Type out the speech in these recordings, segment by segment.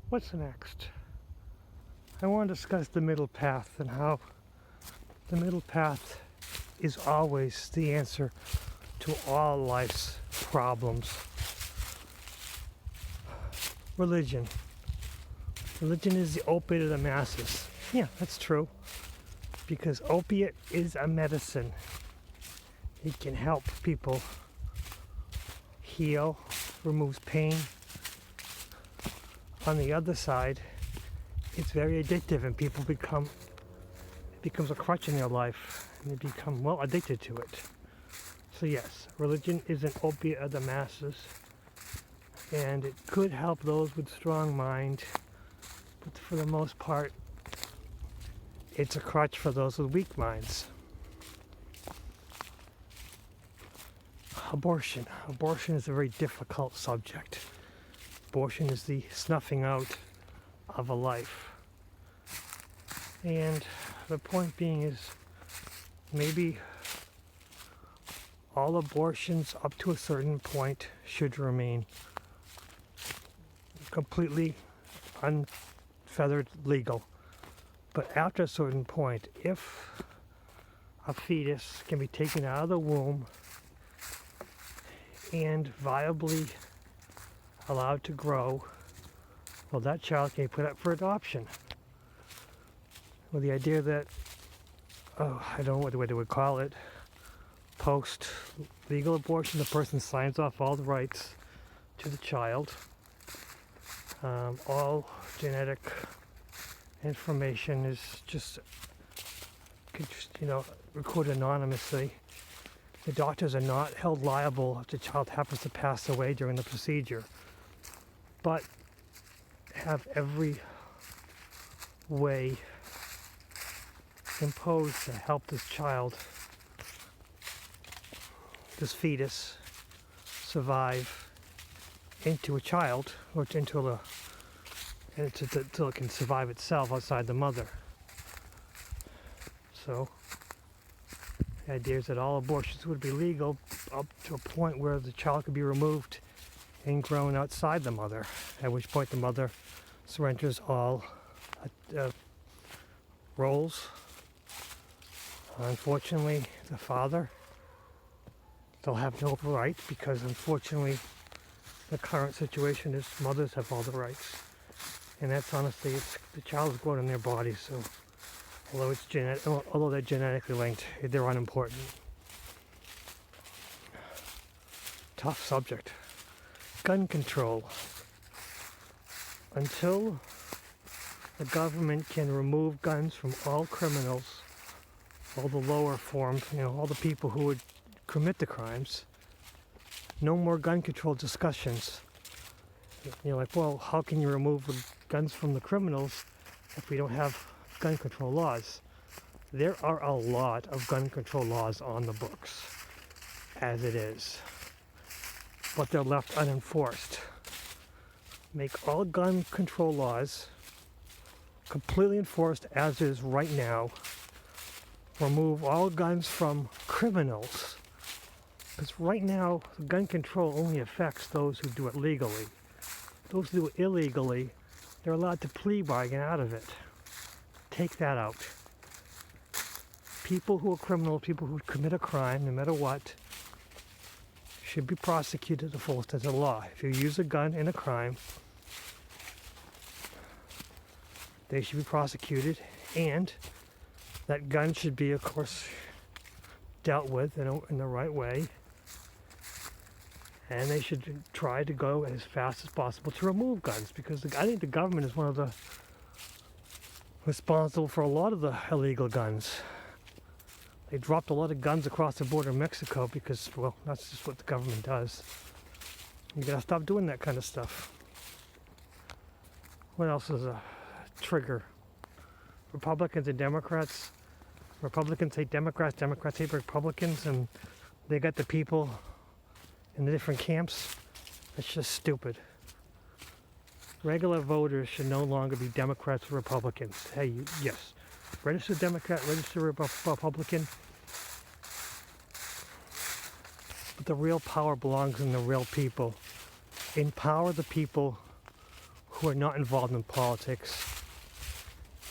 What's next? I want to discuss the middle path and how the middle path is always the answer to all life's problems. Religion. Religion is the opiate of the masses. Yeah, that's true. Because opiate is a medicine. It can help people heal, removes pain. On the other side, it's very addictive and it becomes a crutch in their life and they become well addicted to it. So yes, religion is an opiate of the masses and it could help those with strong mind, but for the most part, it's a crutch for those with weak minds. Abortion. Abortion is a very difficult subject. Abortion is the snuffing out of a life. And the point being is maybe all abortions up to a certain point should remain completely unfeathered legal. But after a certain point, if a fetus can be taken out of the womb and viably allowed to grow, well, that child can be put up for adoption. With the idea that, I don't know what they would call it, post-legal abortion, the person signs off all the rights to the child. All genetic information is just recorded anonymously. The doctors are not held liable if the child happens to pass away during the procedure, but have every way imposed to help this child, this fetus, survive into a child, or until it can survive itself outside the mother. So the idea is that all abortions would be legal up to a point where the child could be removed and grown outside the mother, at which point the mother surrenders all roles. Unfortunately, the father, they'll have no rights because unfortunately the current situation is mothers have all the rights. And that's honestly, the child is grown in their body, so although they're genetically linked, they're unimportant. Tough subject. Gun control. Until the government can remove guns from all criminals, all the lower forms, all the people who would commit the crimes, no more gun control discussions. Well, how can you remove the guns from the criminals if we don't have gun control laws? There are a lot of gun control laws on the books, as it is, but they're left unenforced. Make all gun control laws completely enforced as is right now. Remove all guns from criminals. Because right now, gun control only affects those who do it legally. Those who do it illegally, they're allowed to plea bargain out of it. Take that out. People who are criminals, people who commit a crime, no matter what, should be prosecuted to the full extent of the law. If you use a gun in a crime, they should be prosecuted, and that gun should be, of course, dealt with in the right way. And they should try to go as fast as possible to remove guns, because I think the government is one of the responsible for a lot of the illegal guns. They dropped a lot of guns across the border of Mexico because, well, that's just what the government does. You gotta stop doing that kind of stuff. What else is a trigger? Republicans and Democrats. Republicans hate Democrats, Democrats hate Republicans, and they got the people in the different camps. That's just stupid. Regular voters should no longer be Democrats or Republicans. Hey, yes, register Democrat, register Republican, but the real power belongs in the real people. Empower the people who are not involved in politics,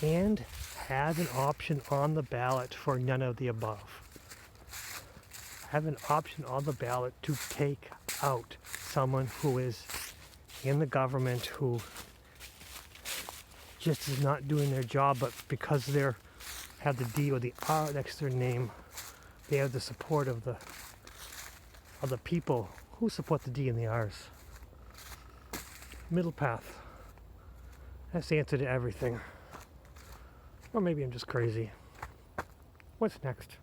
and have an option on the ballot for none of the above. Have an option on the ballot to take out someone who is in the government who just is not doing their job, but because they have the D or the R next to their name, they have the support of the people who support the D and the R's. Middle path. That's the answer to everything. Or maybe I'm just crazy. What's next?